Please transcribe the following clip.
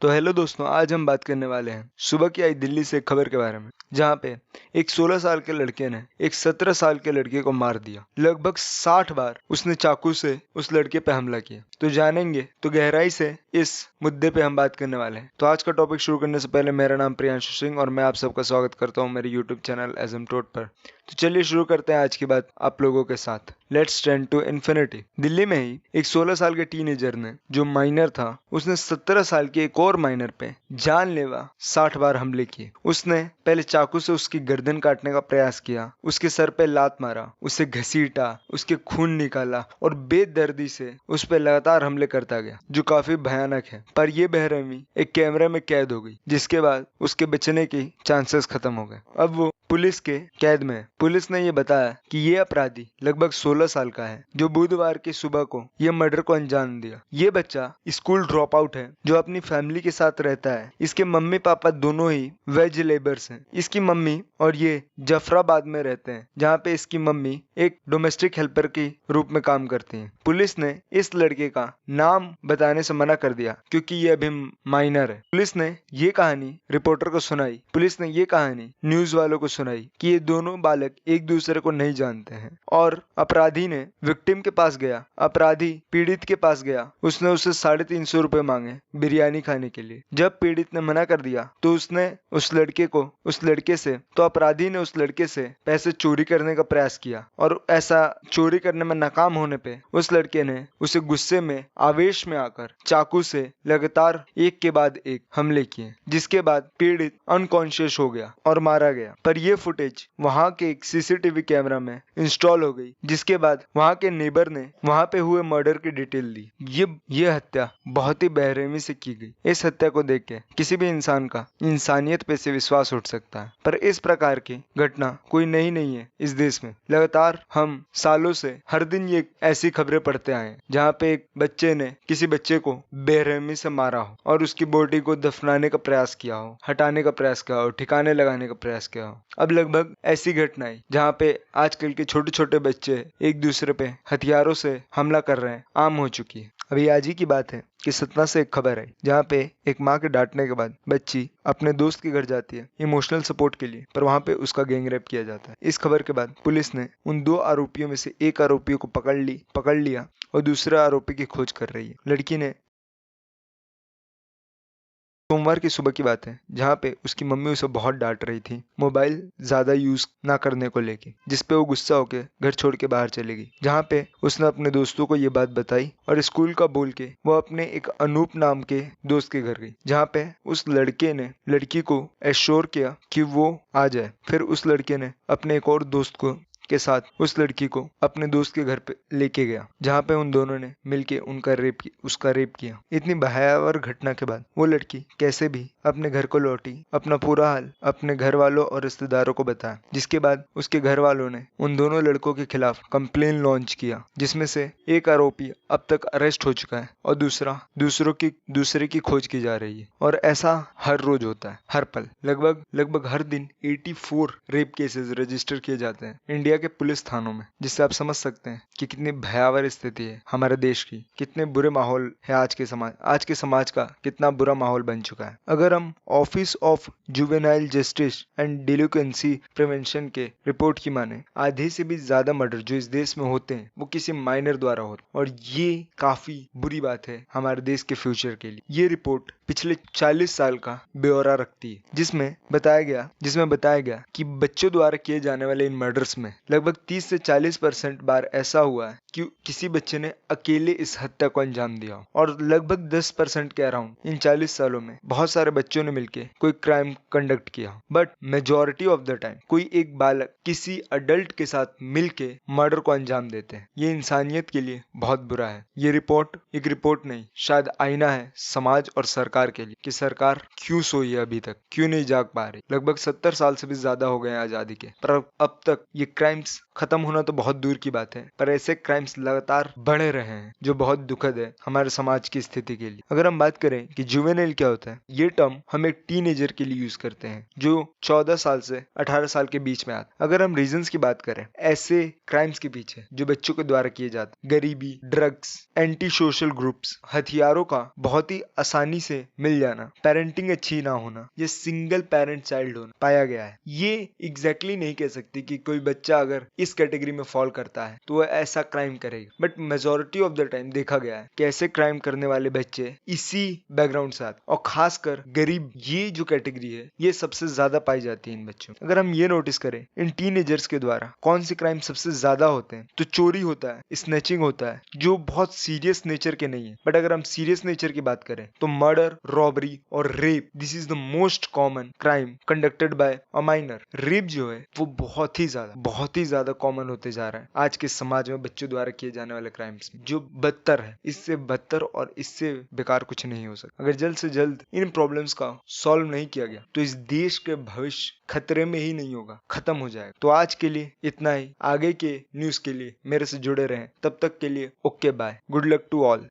तो हेलो दोस्तों, आज हम बात करने वाले हैं सुबह की आई दिल्ली से एक खबर के बारे में, जहां पे एक 16 साल के लड़के ने एक 17 साल के लड़के को मार दिया। लगभग 60 बार उसने चाकू से उस लड़के पे हमला किया। तो जानेंगे तो गहराई से इस मुद्दे पे हम बात करने वाले हैं। तो आज का टॉपिक शुरू करने से पहले मेरा नाम प्रियांशु सिंह और मैं आप सबका स्वागत करता हूं मेरे यूट्यूब चैनल एसिम्प्टोट पर। तो चलिए शुरू करते हैं आज की बात आप लोगों के साथ। Let's turn to infinity. Delhi में ही एक 16 साल के टीनेजर ने, जो माइनर था, उसने 17 साल के एक और माइनर पे जानलेवा 60 बार हमले किए। उसने पहले चाकू से उसकी गर्दन काटने का प्रयास किया, उसके सर पे लात मारा, उसे घसीटा, उसके खून निकाला और बेदर्दी से उस पे लगातार हमले करता गया, जो काफी भयानक है। पर यह बेरहमी एक कैमरे में कैद हो गई, जिसके बाद उसके बचने की चांसेस खत्म हो गए। अब वो पुलिस के कैद में है। पुलिस ने यह बताया कि ये अपराधी लगभग 16 साल का है, जो बुधवार की सुबह को यह मर्डर को अंजाम दिया। ये बच्चा स्कूल ड्रॉप आउट है, जो अपनी फैमिली के साथ रहता है। इसके मम्मी पापा दोनों ही वेज लेबर्स हैं। इसकी मम्मी और ये जफराबाद में रहते हैं, जहाँ पे इसकी मम्मी एक डोमेस्टिक हेल्पर के रूप में काम करती हैं। पुलिस ने इस लड़के का नाम बताने से मना कर दिया, क्योंकि ये अभी माइनर है। पुलिस ने ये कहानी रिपोर्टर को सुनाई। पुलिस ने ये कहानी न्यूज वालों को सुनाई कि ये दोनों बालक एक दूसरे को नहीं जानते हैं। और अपराधी ने विक्टिम के पास गया, अपराधी पीड़ित के पास गया। उसने उसे 350 रुपए मांगे बिरयानी खाने के लिए। जब पीड़ित ने मना कर दिया तो अपराधी ने उस लड़के से पैसे चोरी करने का प्रयास किया, और ऐसा चोरी करने में नाकाम होने पे उस लड़के ने उसे गुस्से में, आवेश में आकर चाकू से लगातार एक के बाद एक हमले किए, जिसके बाद पीड़ित अनकॉन्शियस हो गया और मारा गया। पर यह फुटेज वहां के एक सीसीटीवी कैमरा में इंस्टॉल हो गई, जिसके बाद वहां के नेबर ने वहां पे हुए मर्डर की डिटेल दी। ये हत्या बहुत ही बेरहमी से की गई। इस हत्या को देख के किसी भी इंसान का इंसानियत पे से विश्वास उठ सकता है। पर इस प्रकार की घटना कोई नई नहीं है इस देश में। लगातार हम सालों से हर दिन ये ऐसी खबरें पढ़ते आए हैं, जहाँ पे एक बच्चे ने किसी बच्चे को बेरहमी से मारा हो और उसकी बॉडी को दफनाने का प्रयास किया हो, हटाने का प्रयास किया हो, ठिकाने लगाने का प्रयास किया हो। अब लगभग ऐसी घटनाएं जहाँ पे आजकल के छोटे छोटे बच्चे एक दूसरे पे हथियारों से हमला कर रहे हैं, आम हो चुकी है। अभी आज ही की बात है कि सतना से एक खबर आई, जहाँ पे एक माँ के डांटने के बाद बच्ची अपने दोस्त के घर जाती है इमोशनल सपोर्ट के लिए, पर वहाँ पे उसका गैंग रेप किया जाता है। इस खबर के बाद पुलिस ने उन 2 आरोपियों में से एक आरोपी को पकड़ लिया और दूसरे आरोपी की खोज कर रही है। लड़की ने, सोमवार की सुबह की बात है, जहाँ पे उसकी मम्मी उसे बहुत डांट रही थी मोबाइल ज्यादा यूज ना करने को लेके, जिसपे वो गुस्सा होके घर छोड़ के बाहर चली गई। जहाँ पे उसने अपने दोस्तों को ये बात बताई और स्कूल का बोल के वो अपने एक अनूप नाम के दोस्त के घर गई, जहाँ पे उस लड़के ने लड़की को एश्योर किया कि वो आ जाए। फिर उस लड़के ने अपने एक और दोस्त के साथ उस लड़की को अपने दोस्त के घर पे लेके गया, जहाँ पे उन दोनों ने मिलके उसका रेप किया। इतनी भयावह घटना के बाद वो लड़की कैसे भी अपने घर को लौटी, अपना पूरा हाल अपने घर वालों और रिश्तेदारों को बताया, जिसके बाद उसके घर वालों ने उन दोनों लड़कों के खिलाफ कंप्लेन लॉन्च किया, जिसमें से एक आरोपी अब तक अरेस्ट हो चुका है और दूसरे की खोज की जा रही है। और ऐसा हर रोज होता है, हर पल, लगभग हर दिन 84 रेप केसेस रजिस्टर किए जाते हैं इंडिया के पुलिस थानों में, जिससे आप समझ सकते हैं कि कितनी भयावह स्थिति है हमारे देश की, कितने बुरे माहौल है आज के समाज का कितना बुरा माहौल बन चुका है। अगर हम office of juvenile justice and delinquency prevention के रिपोर्ट की माने, आधे से भी ज्यादा मर्डर जो इस देश में होते हैं वो किसी माइनर द्वारा होते हैं, और ये काफी बुरी बात है हमारे देश के फ्यूचर के लिए। ये रिपोर्ट पिछले 40 साल का ब्यौरा रखती है, जिसमें बताया गया कि बच्चों द्वारा किए जाने वाले इन मर्डर्स में लगभग 30 से 40% बार ऐसा हुआ है कि किसी बच्चे ने अकेले इस हत्या को अंजाम दिया, और लगभग 10% के अराउंड इन 40 सालों में बहुत सारे बच्चों ने मिलकर कोई क्राइम कंडक्ट किया। But majority of the time कोई एक बालक किसी अडल्ट के साथ मिलके मर्डर को अंजाम देते हैं। ये इंसानियत के लिए बहुत बुरा है। ये रिपोर्ट एक रिपोर्ट नहीं, शायद आईना है समाज और सरकार के लिए, कि सरकार क्यों सोई है, अभी तक क्यों नहीं जाग पा रही। लगभग 70 साल से भी ज्यादा हो गए हैं आजादी के, पर अब तक ये क्राइम्स खत्म होना तो बहुत दूर की बात है, पर ऐसे क्राइम क्राइम्स लगातार बढ़ रहे हैं, जो बहुत दुखद है हमारे समाज की स्थिति के लिए। अगर हम बात करें कि जुवेनाइल क्या होता है, ये टर्म हम एक टीनेजर के लिए यूज करते हैं जो 14 साल से 18 साल के बीच में आता है। अगर हम रीजंस की बात करें ऐसे क्राइम्स के पीछे जो बच्चों के द्वारा किए जाते, गरीबी, ड्रग्स, एंटी सोशल ग्रुप्स, हथियारों का बहुत ही आसानी से मिल जाना, पेरेंटिंग अच्छी ना होना, ये सिंगल पेरेंट चाइल्ड होना पाया गया है। ये एग्जैक्टली नहीं कह सकती कि कोई बच्चा अगर इस कैटेगरी में फॉल करता है तो वह ऐसा क्राइम करेगा, but majority of the time देखा गया है कि ऐसे क्राइम करने वाले बच्चे इसी बैकग्राउंड से आते, और खासकर गरीब, ये जो कैटेगरी है ये सबसे ज्यादा पाई जाती है इन बच्चों। अगर हम ये नोटिस करें इन टीनेजर्स के द्वारा कौन से क्राइम सबसे ज्यादा होते हैं, तो चोरी होता है, स्नैचिंग होता है, जो बहुत सीरियस नेचर के नहीं है, बट अगर हम सीरियस नेचर की बात करें तो मर्डर, रॉबरी और rape, this is the most common crime conducted by a minor. Rape जो है वो बहुत ही ज्यादा कॉमन होते जा रहा है आज के समाज में बच्चों द्वारा किए जाने वाले क्राइम्स में, जो बदतर है, इससे बदतर और इससे बेकार कुछ नहीं हो सकता। अगर जल्द से जल्द इन प्रॉब्लम्स का सॉल्व नहीं किया गया तो इस देश के भविष्य खतरे में ही नहीं होगा, खत्म हो जाएगा। तो आज के लिए इतना ही। आगे के न्यूज के लिए मेरे से जुड़े रहें। तब तक के लिए okay bye, good luck to all.